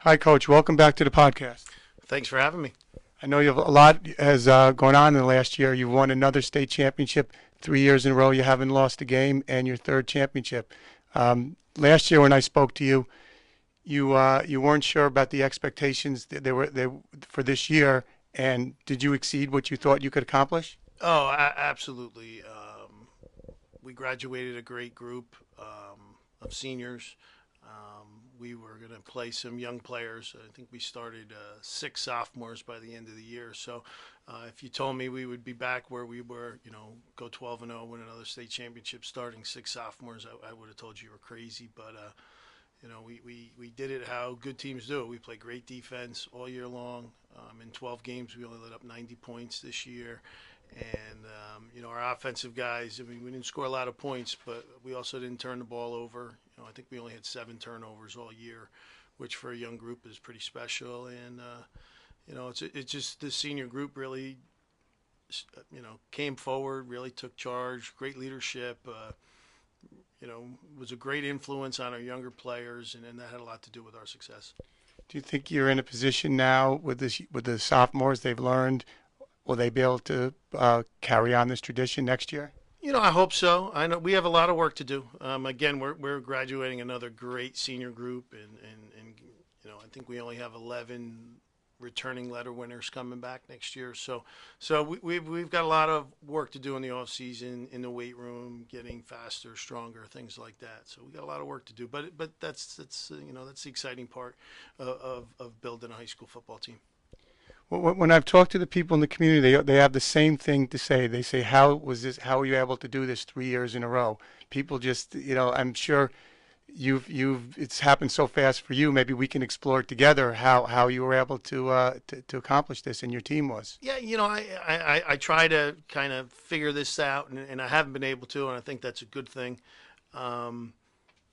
Hi, Coach. Welcome back to the podcast. Thanks for having me. I know you have a lot has gone on in the last year. You've won another state championship 3 years in a row. You haven't lost a game, and your third championship. Last year, when I spoke to you, you weren't sure about the expectations that they for this year. And did you exceed what you thought you could accomplish? Oh, absolutely. We graduated a great group of seniors. We were going to play some young players. I think we started six sophomores by the end of the year. So, if you told me we would be back where we were, go 12-0, win another state championship, starting six sophomores, I would have told you were crazy. But we did it how good teams do. We play great defense all year long. In 12 games, we only let up 90 points this year. And, our offensive guys, I mean, we didn't score a lot of points, but we also didn't turn the ball over. I think we only had 7 turnovers all year, which for a young group is pretty special. And, it's just the senior group really, came forward, really took charge, great leadership. Was a great influence on our younger players, and that had a lot to do with our success. Do you think you're in a position now with the sophomores they've learned? Will they be able to carry on this tradition next year? I hope so. I know we have a lot of work to do. Again, we're graduating another great senior group, and I think we only have 11 returning letter winners coming back next year. So we've got a lot of work to do in the off season, in the weight room, getting faster, stronger, things like that. So we got a lot of work to do. But that's the exciting part of building a high school football team. When I've talked to the people in the community, they have the same thing to say. They say, "How was this? How were you able to do this 3 years in a row?" People just, I'm sure it's happened so fast for you. Maybe we can explore together how you were able to accomplish this, and your team was. Yeah, I try to kind of figure this out, and I haven't been able to, and I think that's a good thing.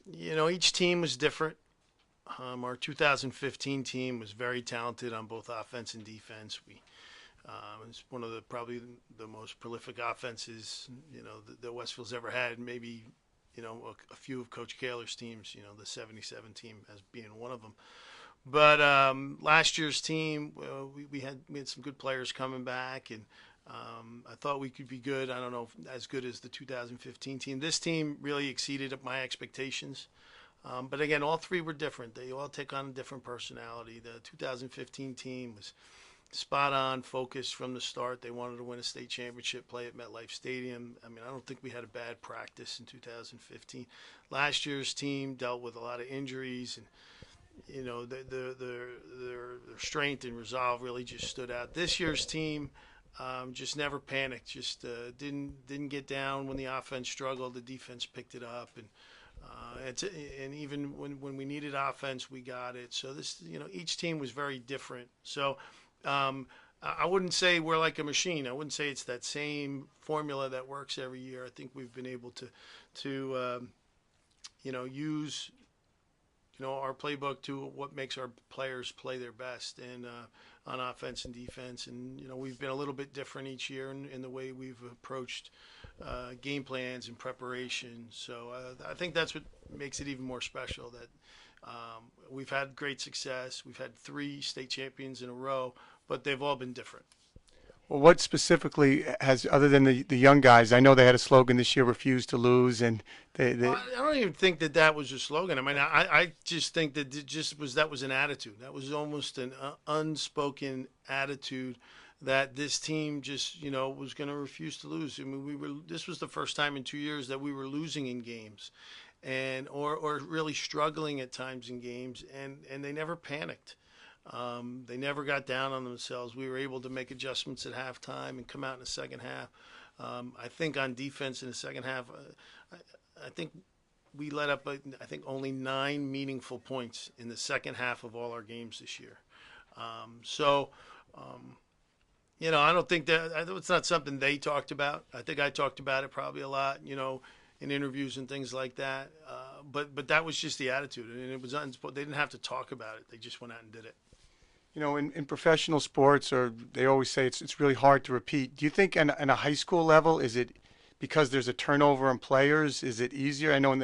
Each team was different. Our 2015 team was very talented on both offense and defense. It's one of probably the most prolific offenses that Westville's ever had. Maybe a few of Coach Kaler's teams. The '77 team as being one of them. But last year's team, we had some good players coming back, and I thought we could be good. I don't know if as good as the 2015 team. This team really exceeded my expectations. But again, all three were different. They all take on a different personality. The 2015 team was spot on, focused from the start. They wanted to win a state championship, play at MetLife Stadium. I mean, I don't think we had a bad practice in 2015. Last year's team dealt with a lot of injuries, and their strength and resolve really just stood out. This year's team just never panicked. Just didn't get down when the offense struggled. The defense picked it up, and even when we needed offense, we got it. So each team was very different. So I wouldn't say we're like a machine. I wouldn't say it's that same formula that works every year. I think we've been able to use our playbook to what makes our players play their best, and on offense and defense. And we've been a little bit different each year in the way we've approached game plans and preparation. So I think that's what makes it even more special, that we've had great success. We've had 3 state champions in a row, but they've all been different. Well, what specifically has, other than the young guys? I know they had a slogan this year: "Refuse to lose," and I don't even think that was a slogan. I mean, I just think that that was an attitude. That was almost an unspoken attitude that this team just was going to refuse to lose. I mean, this was the first time in 2 years that we were losing in games, and or really struggling at times in games, and they never panicked. They never got down on themselves. We were able to make adjustments at halftime and come out in the second half. I think on defense in the second half, I think we let up, only 9 meaningful points in the second half of all our games this year. I don't think it's not something they talked about. I think I talked about it probably a lot, in interviews and things like that. But that was just the attitude, and it was they didn't have to talk about it. They just went out and did it. In professional sports, or they always say it's really hard to repeat. Do you think in a high school level, is it because there's a turnover in players? Is it easier? I know when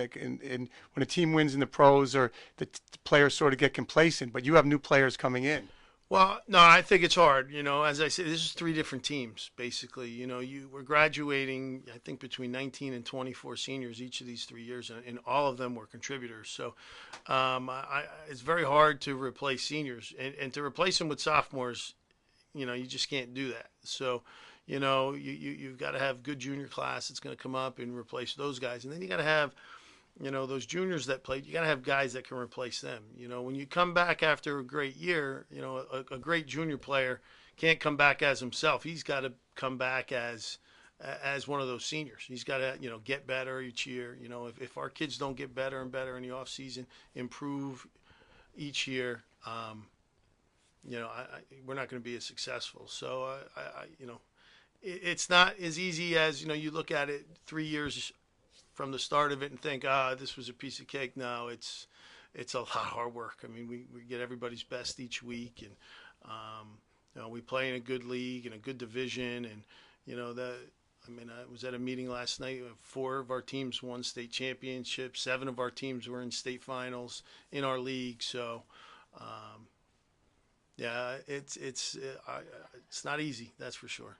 a team wins in the pros, or the players sort of get complacent, but you have new players coming in. Well, no, I think it's hard. As I said, this is three different teams basically. We're graduating. I think between 19 and 24 seniors each of these 3 years, and all of them were contributors. So, it's very hard to replace seniors, and to replace them with sophomores. You just can't do that. So, you've got to have good junior class that's going to come up and replace those guys, and then you got to have those juniors that played, you got to have guys that can replace them. When you come back after a great year, a great junior player can't come back as himself. He's got to come back as one of those seniors. He's got to, get better each year. If our kids don't get better and better in the off season, improve each year, we're not going to be as successful. So, it's not as easy as, you look at it 3 years from the start of it and think, this was a piece of cake. No, it's a lot of hard work. I mean, we get everybody's best each week, and we play in a good league and a good division, and I was at a meeting last night. 4 of our teams won state championships. 7 of our teams were in state finals in our league. So, it's not easy. That's for sure.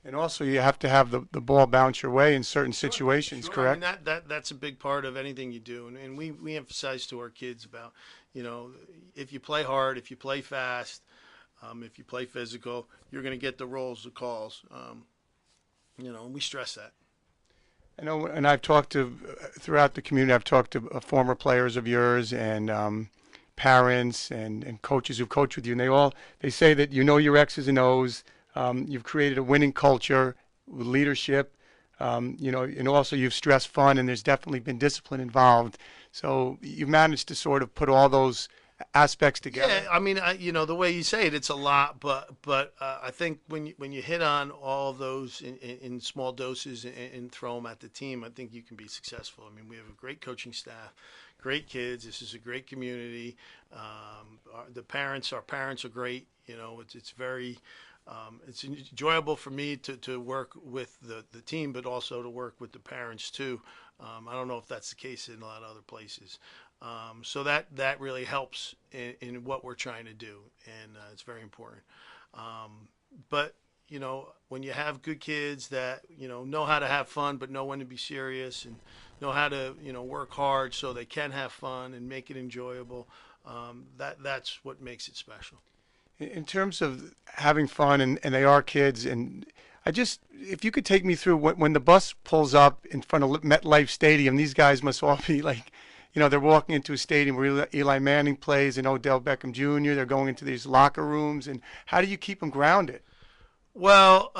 And also, you have to have the ball bounce your way in certain situations, Sure. correct? I mean, that's a big part of anything you do, and we emphasize to our kids about, if you play hard, if you play fast, if you play physical, you're going to get the roles, the calls. And we stress that. I know, and I've talked to throughout the community. I've talked to former players of yours and parents and coaches who've coached with you, and they say that your X's and O's. You've created a winning culture with leadership, and also you've stressed fun, and there's definitely been discipline involved. So you've managed to sort of put all those aspects together. Yeah, I mean, the way you say it, it's a lot, but I think when you hit on all of those in small doses and throw them at the team, I think you can be successful. I mean, we have a great coaching staff, great kids. This is a great community. Our parents are great. It's very. It's enjoyable for me to work with the team, but also to work with the parents too. I don't know if that's the case in a lot of other places. So that really helps in what we're trying to do, and it's very important. But when you have good kids that know how to have fun, but know when to be serious, and know how to work hard so they can have fun and make it enjoyable, that's what makes it special. In terms of having fun, and they are kids, and if you could take me through when the bus pulls up in front of MetLife Stadium, these guys must all be like, they're walking into a stadium where Eli Manning plays and Odell Beckham Jr. They're going into these locker rooms, and how do you keep them grounded? Well,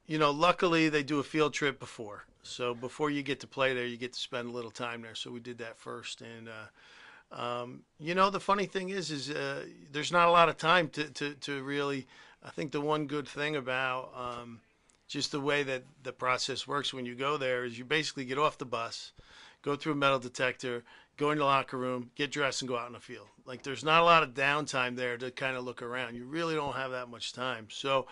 luckily they do a field trip before. So before you get to play there, you get to spend a little time there. So we did that first, and the funny thing is there's not a lot of time to really. I think the one good thing about just the way that the process works when you go there is you basically get off the bus, go through a metal detector, go in the locker room, get dressed, and go out in the field. Like, there's not a lot of downtime there to kind of look around. You really don't have that much time. So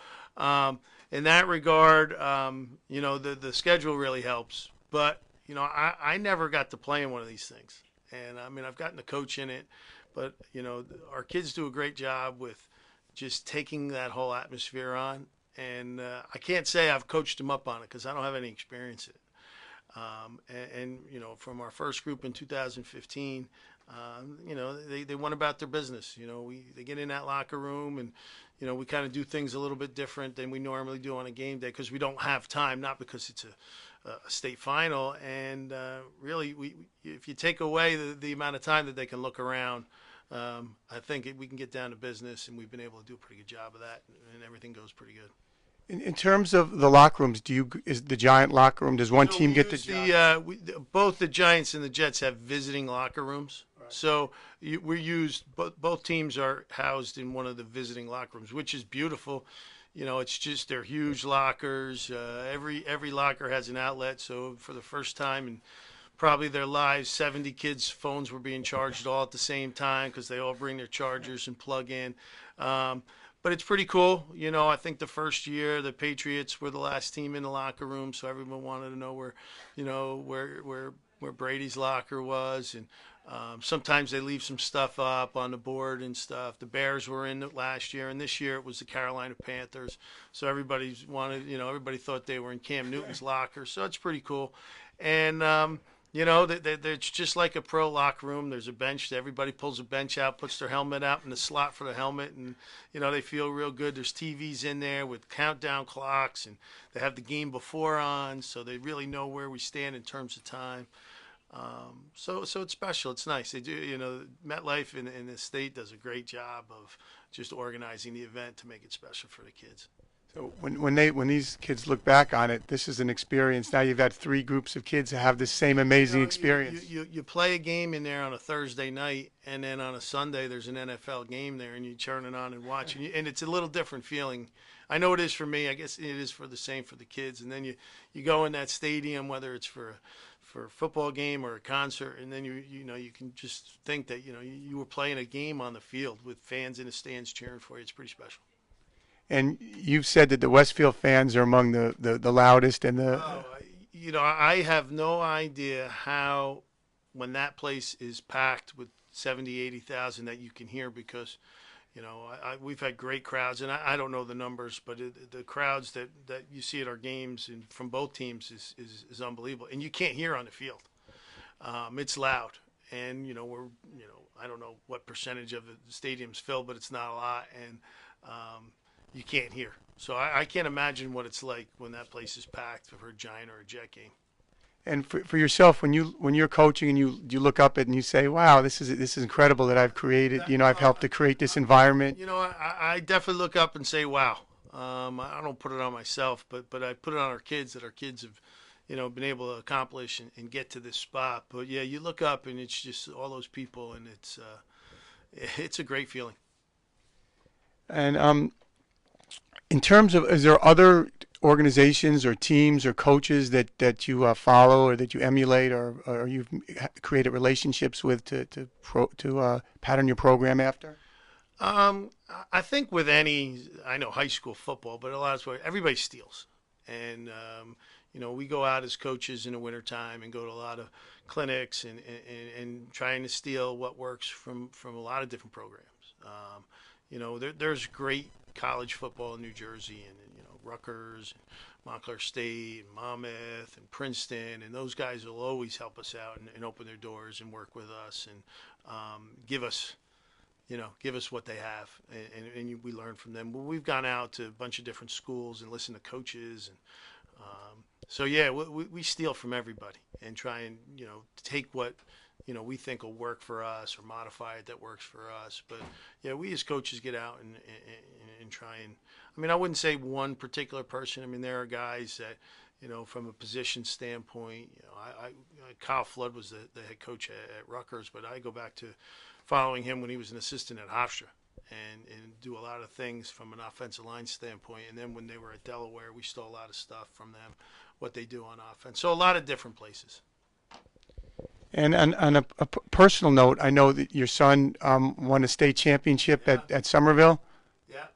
in that regard, the schedule really helps. But I never got to play in one of these things. And I mean, I've gotten to coach in it, but our kids do a great job with just taking that whole atmosphere on. And I can't say I've coached them up on it because I don't have any experience in it. From our first group in 2015, they went about their business. They get in that locker room, and we kind of do things a little bit different than we normally do on a game day because we don't have time, not because it's a state final, and really, if you take away the amount of time that they can look around, I think we can get down to business, and we've been able to do a pretty good job of that, and everything goes pretty good. In terms of the locker rooms, is the Giant locker room? Does one team get the Giant? Both the Giants and the Jets have visiting locker rooms. Right. So both teams are housed in one of the visiting locker rooms, which is beautiful. It's just they're huge lockers. Every locker has an outlet. So for the first time in probably their lives, 70 kids' phones were being charged all at the same time because they all bring their chargers and plug in. but it's pretty cool. You know, I think the first year the Patriots were the last team in the locker room, so everyone wanted to know where, where Brady's locker was, and sometimes they leave some stuff up on the board and stuff. The Bears were in it last year, and this year it was the Carolina Panthers. So everybody thought they were in Cam Newton's locker. So it's pretty cool, and it's just like a pro locker room. There's a bench. Everybody pulls a bench out, puts their helmet out in the slot for the helmet, and they feel real good. There's TVs in there with countdown clocks, and they have the game before on, so they really know where we stand in terms of time. So it's special. It's nice. They do. MetLife in the state does a great job of just organizing the event to make it special for the kids. So when these kids look back on it, this is an experience. Now you've got three groups of kids that have the same amazing experience. You play a game in there on a Thursday night, and then on a Sunday there's an NFL game there, and you turn it on and watch, and it's a little different feeling. I know it is for me. I guess it is for the kids. And then you go in that stadium, whether it's for a football game or a concert, and then you can just think that you were playing a game on the field with fans in the stands cheering for you. It's pretty special. And you've said that the Westfield fans are among the loudest and the. I have no idea how, when that place is packed with 70, 80,000, that you can hear, because, we've had great crowds, and I don't know the numbers, but the crowds that you see at our games and from both teams is unbelievable, and you can't hear on the field. It's loud, and I don't know what percentage of the stadium's filled, but it's not a lot, and you can't hear. So I can't imagine what it's like when that place is packed for a Giant or a Jet game. And for yourself, when you're coaching and you look up it and you say, "Wow, this is incredible that I've created. I've helped to create this environment." I definitely look up and say, "Wow." I don't put it on myself, but I put it on our kids, that our kids have, been able to accomplish and get to this spot. But yeah, you look up and it's just all those people, and it's a great feeling. And in terms of, is there other organizations or teams or coaches that you follow or that you emulate or you've created relationships with to pattern your program after? I think with I know high school football, but a lot of everybody steals, and we go out as coaches in the wintertime and go to a lot of clinics and trying to steal what works from a lot of different programs. There's great college football in New Jersey, and Rutgers, and Montclair State, and Monmouth, and Princeton, and those guys will always help us out and open their doors and work with us and give us what they have, and we learn from them. But we've gone out to a bunch of different schools and listened to coaches, and so yeah, we steal from everybody and try and take what we think will work for us or modify it that works for us. But yeah, we as coaches get out and try and, I wouldn't say one particular person. There are guys that, from a position standpoint, Kyle Flood was the head coach at Rutgers, but I go back to following him when he was an assistant at Hofstra and do a lot of things from an offensive line standpoint. And then when they were at Delaware, we stole a lot of stuff from them, what they do on offense. So a lot of different places. And on a personal note, I know that your son won a state championship at Somerville. Yeah,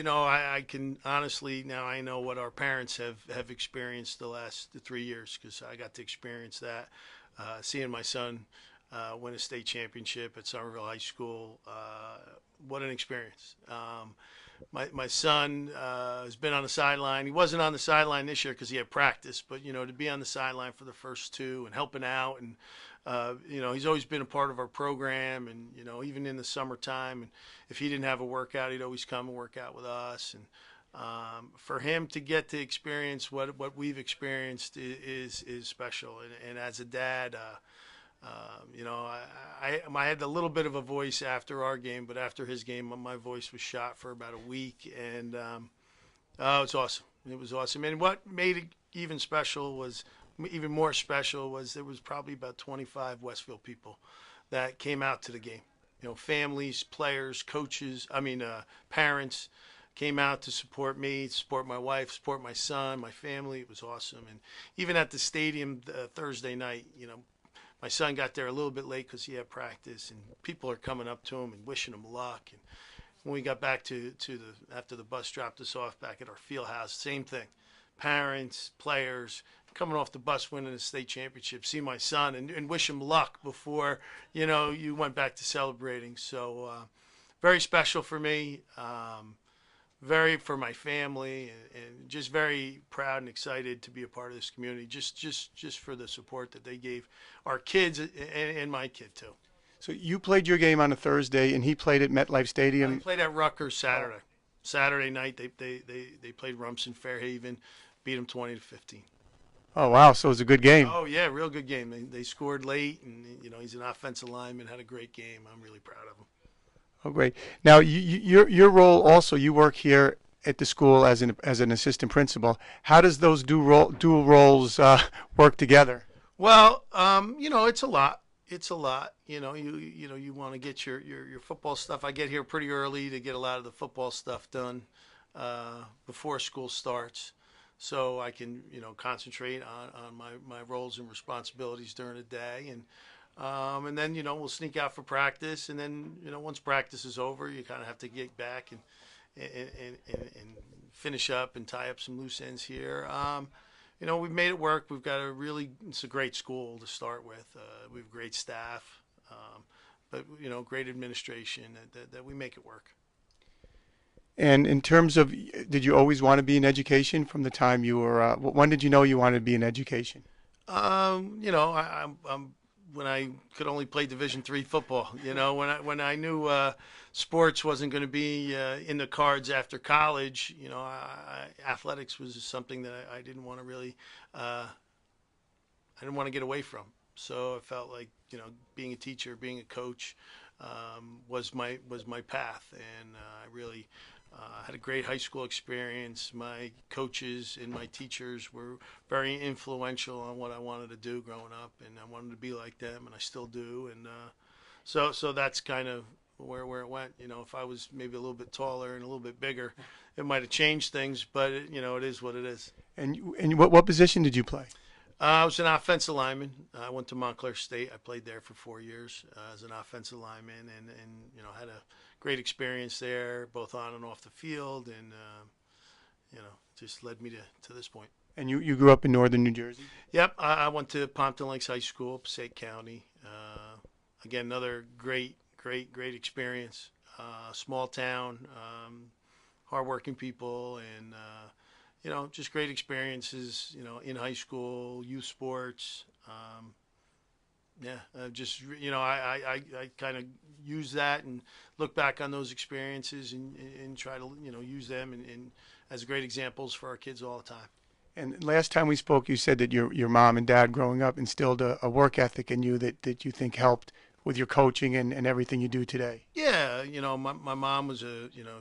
I can honestly, now I know what our parents have experienced the last 3 years, because I got to experience that, seeing my son win a state championship at Somerville High School. What an experience. My son has been on the sideline. He wasn't on the sideline this year because he had practice, but to be on the sideline for the first two and helping out, and he's always been a part of our program, and even in the summertime, and if he didn't have a workout, he'd always come and work out with us. And for him to get to experience what we've experienced is special. And as a dad, I had a little bit of a voice after our game, but after his game, my voice was shot for about a week, and it's awesome. It was awesome. And what made it even more special was there was probably about 25 Westfield people that came out to the game. Families, players, coaches, parents came out to support me, support my wife, support my son, my family. It was awesome. And even at the stadium Thursday night, my son got there a little bit late because he had practice, and people are coming up to him and wishing him luck. And when we got back to the after the bus dropped us off back at our field house, same thing. Parents, players coming off the bus winning the state championship, see my son and wish him luck before you went back to celebrating. So very special for me. Very for my family, and just very proud and excited to be a part of this community. Just for the support that they gave our kids and my kid too. So you played your game on a Thursday, and he played at MetLife They Stadium. played at Rutgers Saturday. Saturday night they played Rumson Fairhaven, beat them 20-15. Oh wow! So it was a good game. Oh yeah, real good game. They scored late, and he's an offensive lineman, had a great game. I'm really proud of him. Oh great! Now your role also, you work here at the school as an assistant principal. How does those dual roles work together? Well, it's a lot. It's a lot. You want to get your football stuff. I get here pretty early to get a lot of the football stuff done before school starts, so I can concentrate on my roles and responsibilities during the day, and then we'll sneak out for practice, and then once practice is over, you kind of have to get back and finish up and tie up some loose ends here. We've made it work. It's a great school to start with. We have great staff, but great administration. That we make it work. And in terms of, did you always want to be in education from the time you were? When did you know you wanted to be in education? I'm when I could only play Division III football. When I knew sports wasn't going to be in the cards after college. Athletics was something that I didn't want to really, I didn't want to get away from. So I felt like being a teacher, being a coach, was my path, and I really. Had a great high school experience. My coaches and my teachers were very influential on what I wanted to do growing up, and I wanted to be like them, and I still do. And so that's kind of where it went. If I was maybe a little bit taller and a little bit bigger, it might have changed things, but it is what it is. And what position did you play? I was an offensive lineman. I went to Montclair State. I played there for 4 years as an offensive lineman, and had a great experience there, both on and off the field, and just led me to this point. And you grew up in northern New Jersey? Yep, I went to Pompton Lakes High School, Passaic County. Again, another great experience. Small town, hardworking people, and just great experiences. In high school, youth sports. I kind of use that and look back on those experiences and try to use them and as great examples for our kids all the time. And last time we spoke, you said that your mom and dad growing up instilled a work ethic in you that you think helped with your coaching and everything you do today. Yeah, my mom was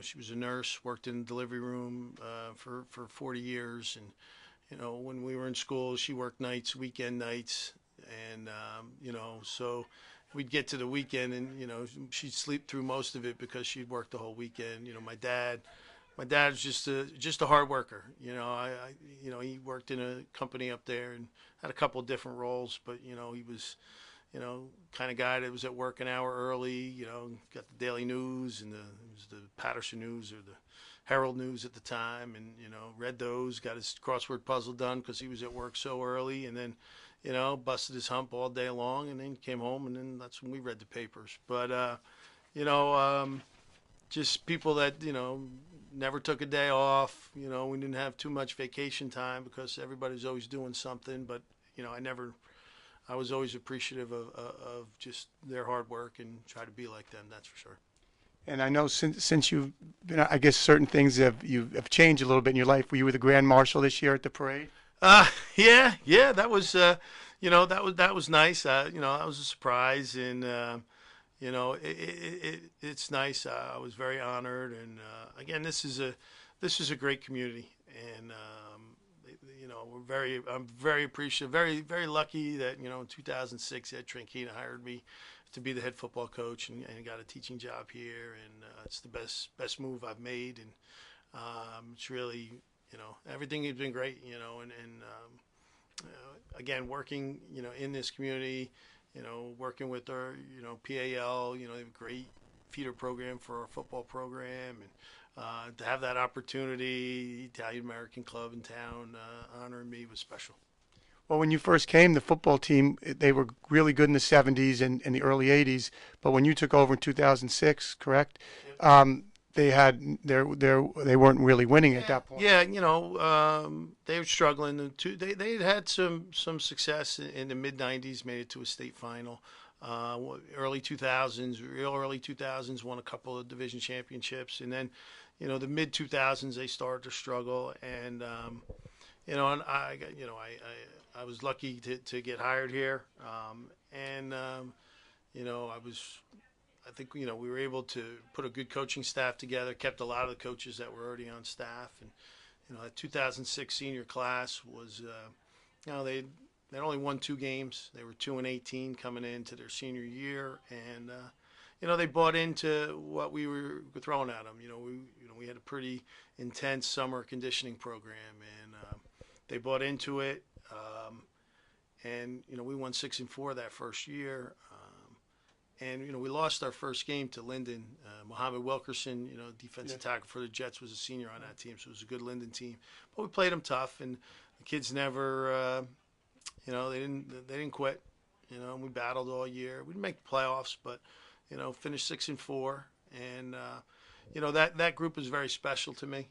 she was a nurse, worked in the delivery room for 40 years, and when we were in school, she worked nights, weekend nights. And so we'd get to the weekend, and she'd sleep through most of it because she'd worked the whole weekend. My dad was just a hard worker. He worked in a company up there and had a couple of different roles, but he was kind of guy that was at work an hour early. Got the Daily News and it was the Patterson News or the Herald News at the time, and read those. Got his crossword puzzle done because he was at work so early, and then. Busted his hump all day long, and then came home, and then that's when we read the papers. But, just people that, never took a day off. We didn't have too much vacation time because everybody was always doing something. But, I was always appreciative of just their hard work and try to be like them, that's for sure. And I know since you've been, I guess certain things have changed a little bit in your life. Were you with the Grand Marshal this year at the parade? Yeah, that was, that was nice. That was a surprise, and it's nice. I was very honored, and again, this is a great community, and I'm very appreciative, very lucky that in 2006 Ed Tranquina hired me to be the head football coach, and got a teaching job here, and it's the best move I've made, and it's really. Everything has been great, again, working, in this community, working with our, PAL, they have great feeder program for our football program, and to have that opportunity, the Italian American club in town honoring me was special. Well, when you first came, the football team, they were really good in the 70s and the early 80s. But when you took over in 2006, correct? Yep. They had they weren't really winning at Yeah, that point. yeah, they were struggling. They had some success in the mid '90s, made it to a state final. Early 2000s, real early 2000s, won a couple of division championships, and then, the mid 2000s they started to struggle, and I got, I was lucky to get hired here, and I was I think we were able to put a good coaching staff together, kept a lot of the coaches that were already on staff, and that 2006 senior class was they only won 2 games. They were 2-18 coming into their senior year, and they bought into what we were throwing at them. We had a pretty intense summer conditioning program, and they bought into it. And we won 6-4 that first year. And we lost our first game to Linden. Mohammed Wilkerson, defensive tackle for the Jets, was a senior on that team, so it was a good Linden team. But we played them tough, and the kids never, they didn't quit. We battled all year. We didn't make the playoffs, but finished 6-4, and that group is very special to me.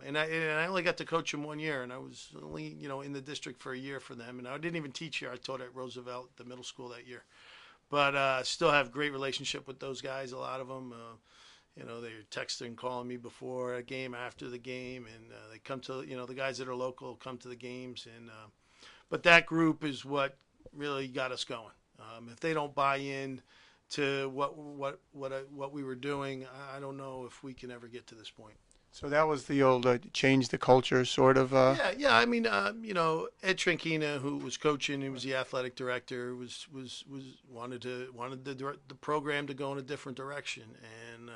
And I only got to coach them 1 year, and I was only in the district for a year for them, and I didn't even teach here. I taught at Roosevelt, the middle school, that year. But still have great relationship with those guys. A lot of them, they're texting, calling me before a game, after the game, and they come to the guys that are local come to the games. And but that group is what really got us going. If they don't buy in to what we were doing, I don't know if we can ever get to this point. So that was the old change the culture sort of. Yeah. I mean, Ed Trinkina, who was coaching, who was the athletic director, was wanted the program to go in a different direction, and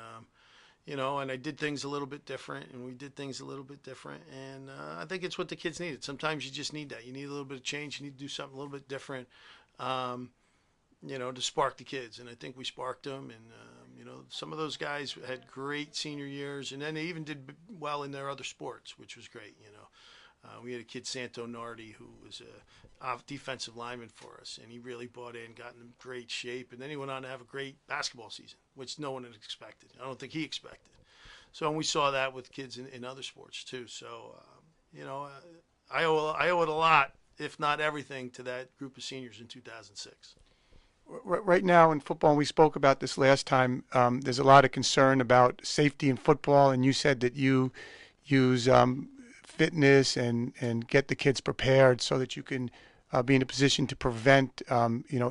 and I did things a little bit different, and we did things a little bit different, and I think it's what the kids needed. Sometimes you just need that. You need a little bit of change. You need to do something a little bit different. To spark the kids. And I think we sparked them. And, some of those guys had great senior years, and then they even did well in their other sports, which was great. We had a kid, Santo Nardi, who was a defensive lineman for us, and he really bought in, got in great shape, and then he went on to have a great basketball season, which no one had expected. I don't think he expected. So, and we saw that with kids in other sports too. So, I owe it a lot, if not everything, to that group of seniors in 2006. Right now in football, and we spoke about this last time, there's a lot of concern about safety in football, and you said that you use fitness and get the kids prepared so that you can be in a position to prevent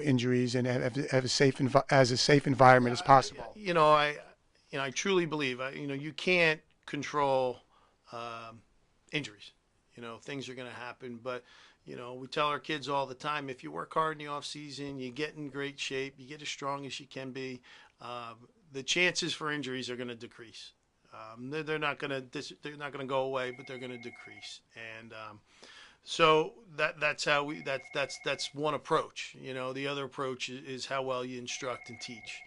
injuries and have a safe as a safe environment as possible. I truly believe you can't control injuries. Things are going to happen, but we tell our kids all the time, if you work hard in the off season, you get in great shape, you get as strong as you can be, the chances for injuries are going to decrease. They're not going to go away, but they're going to decrease. And so that's one approach. The other approach is how well you instruct and teach.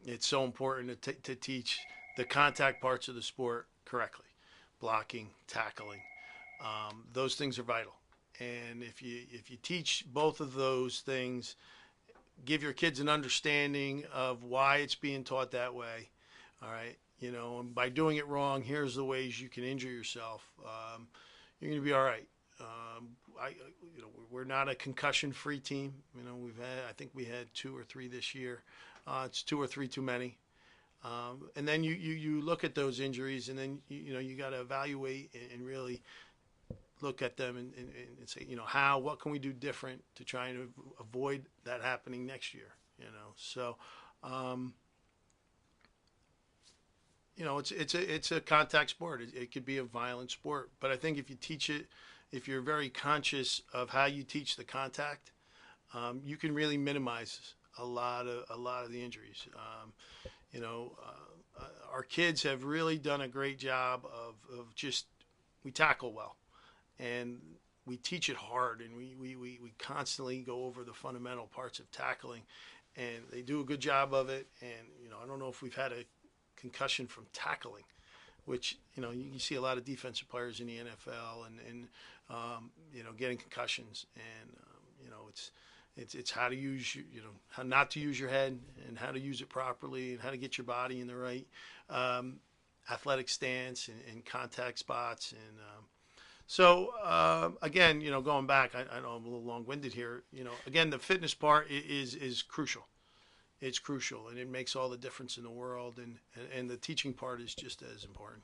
It's so important to teach the contact parts of the sport correctly, blocking, tackling. Those things are vital. And if you teach both of those things, give your kids an understanding of why it's being taught that way. All right, and by doing it wrong, here's the ways you can injure yourself. You're going to be all right. We're not a concussion-free team. I think we had 2 or 3 this year. It's 2 or 3 too many. And then you look at those injuries, and then you got to evaluate and really look at them and say, what can we do different to try and avoid that happening next year? So, it's a contact sport. It could be a violent sport, but I think if you teach it, if you're very conscious of how you teach the contact, you can really minimize a lot of the injuries. Our kids have really done a great job of just, we tackle well. And we teach it hard, and we constantly go over the fundamental parts of tackling. and they do a good job of it. And I don't know if we've had a concussion from tackling, which you see a lot of defensive players in the NFL and getting concussions, and it's how to use how not to use your head and how to use it properly and how to get your body in the right athletic stance and contact spots. And again, going back, I know I'm a little long-winded here. Again, the fitness part is crucial. It's crucial, and it makes all the difference in the world. And the teaching part is just as important.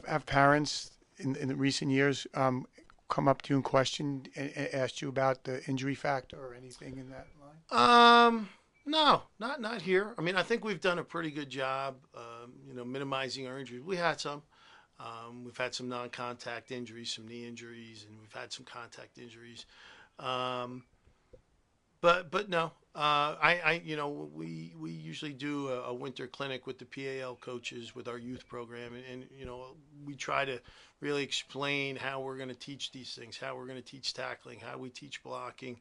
Have parents in the recent years come up to you and questioned and asked you about the injury factor or anything in that line? No, not here. I mean, I think we've done a pretty good job, minimizing our injuries. We had some. We've had some non-contact injuries, some knee injuries, and we've had some contact injuries. But no, we usually do a winter clinic with the PAL coaches with our youth program, and we try to really explain how we're going to teach these things, how we're going to teach tackling, how we teach blocking,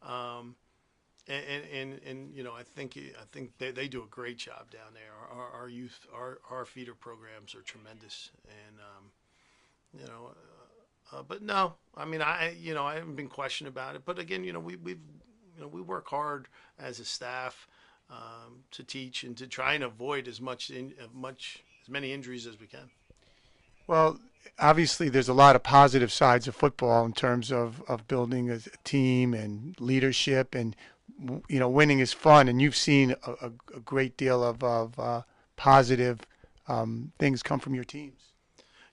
and I think they do a great job down there. Our youth, our feeder programs are tremendous, and but no, I mean I haven't been questioned about it, but again we work hard as a staff to teach and to try and avoid as many injuries as we can. Well, obviously, there's a lot of positive sides of football in terms of building a team and leadership, and winning is fun. And you've seen a great deal of positive things come from your teams.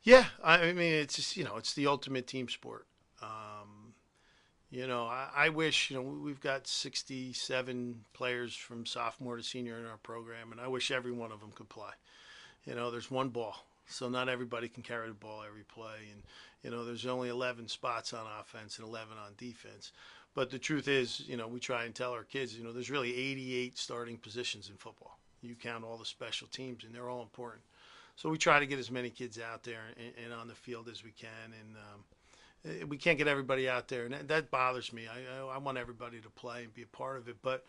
Yeah, I mean it's just it's the ultimate team sport. I wish we've got 67 players from sophomore to senior in our program, and I wish every one of them could play. There's one ball, so not everybody can carry the ball every play, and there's only 11 spots on offense and 11 on defense. But the truth is, we try and tell our kids, there's really 88 starting positions in football. You count all the special teams, and they're all important. So we try to get as many kids out there and on the field as we can, and we can't get everybody out there, and that bothers me. I want everybody to play and be a part of it, but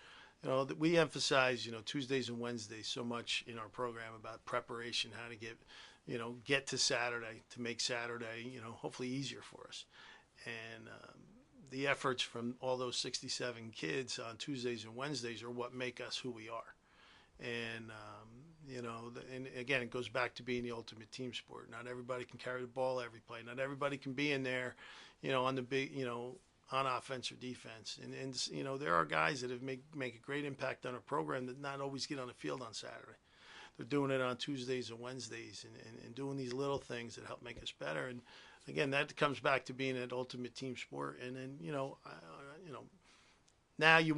we emphasize Tuesdays and Wednesdays so much in our program about preparation, how to get to Saturday, to make Saturday hopefully easier for us, and the efforts from all those 67 kids on Tuesdays and Wednesdays are what make us who we are. And and again, it goes back to being the ultimate team sport. Not everybody can carry the ball every play. Not everybody can be in there, on the big, on offense or defense. And there are guys that have make a great impact on a program that not always get on the field on Saturday. They're doing it on Tuesdays and Wednesdays, and doing these little things that help make us better. And again, that comes back to being an ultimate team sport. And then now you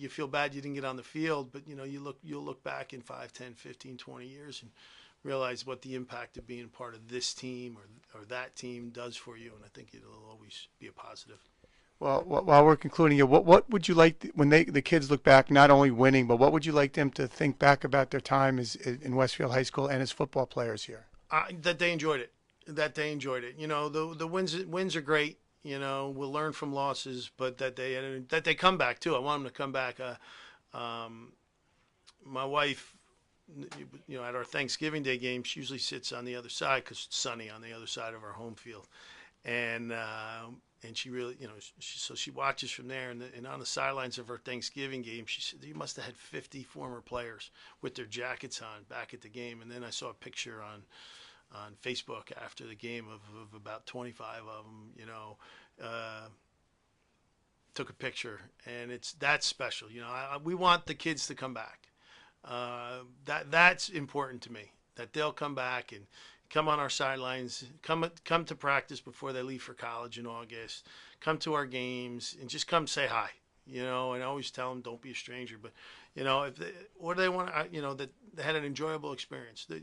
feel bad you didn't get on the field, but you'll look back in 5, 10, 15, 20 years and realize what the impact of being part of this team or that team does for you, and I think it'll always be a positive. Well, while we're concluding here, what would you like when the kids look back, not only winning, but what would you like them to think back about their time in Westfield High School and as football players here? That they enjoyed it. The wins are great. We'll learn from losses, but that they come back too. I want them to come back. My wife, at our Thanksgiving Day game, she usually sits on the other side because it's sunny on the other side of our home field, and she really, so she watches from there. And on the sidelines of our Thanksgiving game, she said you must have had 50 former players with their jackets on back at the game. And then I saw a picture on Facebook after the game of about 25 of them, took a picture, and that's special. We want the kids to come back. That's important to me, that they'll come back and come on our sidelines, come to practice before they leave for college in August, come to our games, and just come say hi. And I always tell them, don't be a stranger, but if they want, that they had an enjoyable experience. That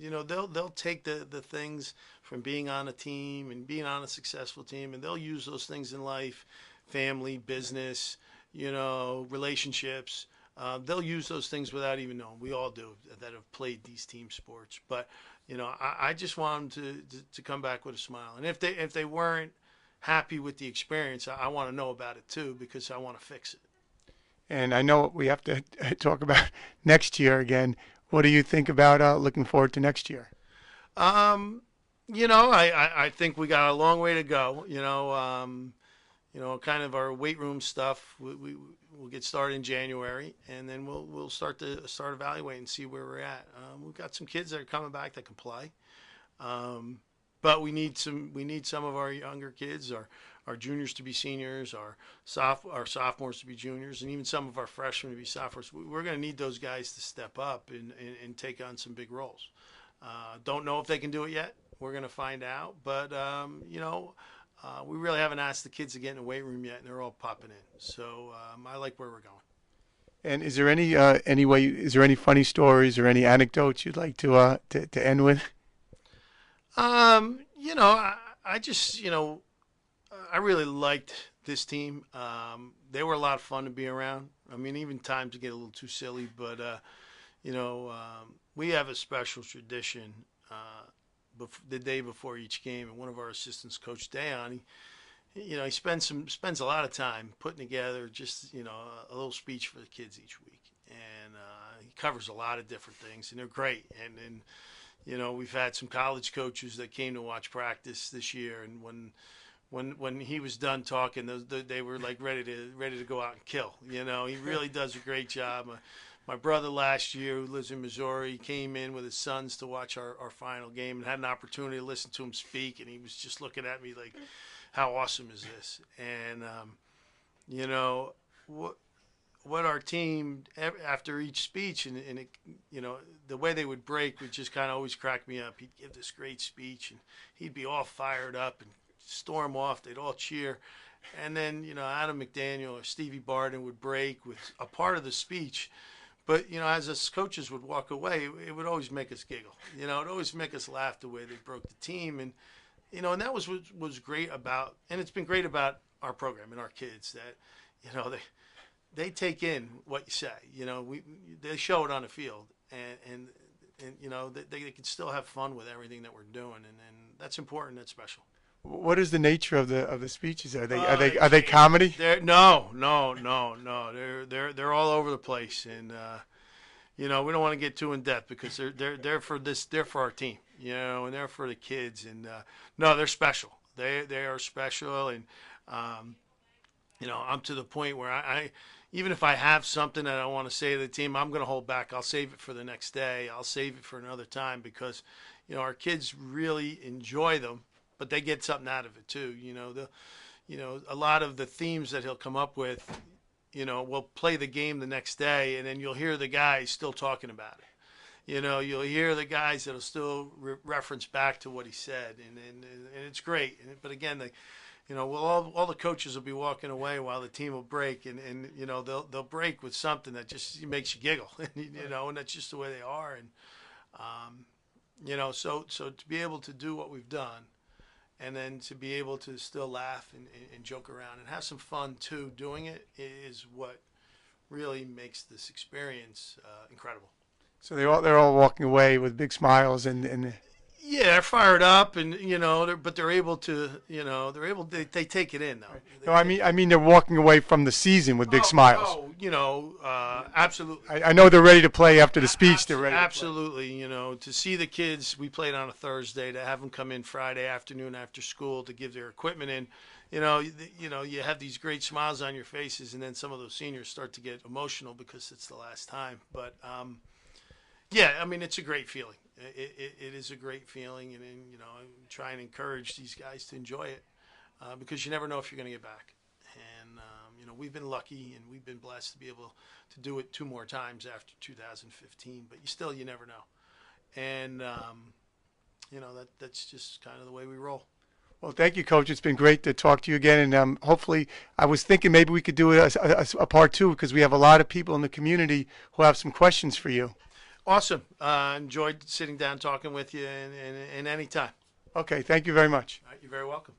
they'll take the things from being on a team and being on a successful team, and they'll use those things in life, family, business, relationships. They'll use those things without even knowing. We all do that have played these team sports, but I just want them to come back with a smile. And if they weren't happy with the experience, I want to know about it too, because I want to fix it. And I know we have to talk about next year again. What do you think about looking forward to next year? Um, I think we got a long way to go. Kind of our weight room stuff. We'll get started in January, and then we'll start evaluating and see where we're at. We've got some kids that are coming back that can play, but we need some of our younger kids, our juniors to be seniors, our sophomores to be juniors, and even some of our freshmen to be sophomores. We're going to need those guys to step up and take on some big roles. Don't know if they can do it yet. We're going to find out, but we really haven't asked the kids to get in the weight room yet, and they're all popping in. So I like where we're going. And is there any way? Is there any funny stories or any anecdotes you'd like to end with? I just I really liked this team. They were a lot of fun to be around. I mean, even times to get a little too silly, but we have a special tradition. The day before each game, and one of our assistants, Coach Deon, he spends a lot of time putting together just a little speech for the kids each week, and he covers a lot of different things, and they're great. And we've had some college coaches that came to watch practice this year, and when he was done talking, they were like ready to go out and kill. He really does a great job. My brother last year, who lives in Missouri, came in with his sons to watch our final game and had an opportunity to listen to him speak, and he was just looking at me like, how awesome is this? And, what our team, after each speech, and it, the way they would break would just kind of always crack me up. He'd give this great speech, and he'd be all fired up and storm off. They'd all cheer. And then, Adam McDaniel or Stevie Barden would break with a part of the speech. But, as us coaches would walk away, it would always make us giggle. It would always make us laugh the way they broke the team. And, and that was great about, and it's been great about our program and our kids that, they take in what you say. They show it on the field. And they can still have fun with everything that we're doing. And that's important. That's special. What is the nature of the speeches? Are they comedy? No. They're all over the place, and we don't want to get too in depth because they're for this. They're for our team, and they're for the kids. And no, they're special. They are special, and I'm to the point where I even if I have something that I want to say to the team, I'm going to hold back. I'll save it for the next day. I'll save it for another time because our kids really enjoy them. But they get something out of it too. A lot of the themes that he'll come up with, we'll play the game the next day, and then you'll hear the guys still talking about it. You'll hear the guys that'll still reference back to what he said, and it's great. But again, all the coaches will be walking away while the team will break, and they'll break with something that just makes you giggle, and that's just the way they are. And so to be able to do what we've done. And then to be able to still laugh and joke around and have some fun too doing it is what really makes this experience incredible. So they're all walking away with big smiles and Yeah, they're fired up, and but they're able to, they take it in though. no, I mean they're walking away from the season with big smiles. Absolutely. I know they're ready to play after the speech. They're ready. Absolutely, to see the kids. We played on a Thursday. To have them come in Friday afternoon after school to give their equipment in. You have these great smiles on your faces, and then some of those seniors start to get emotional because it's the last time. But yeah, I mean it's a great feeling. It is a great feeling, and I try and encourage these guys to enjoy it because you never know if you're going to get back. And we've been lucky and we've been blessed to be able to do it 2 more times after 2015. But you never know, and that's just kind of the way we roll. Well, thank you, Coach. It's been great to talk to you again, and hopefully, I was thinking maybe we could do a part 2 because we have a lot of people in the community who have some questions for you. Awesome. Enjoyed sitting down talking with you, and anytime. Okay, thank you very much. All right, you're very welcome.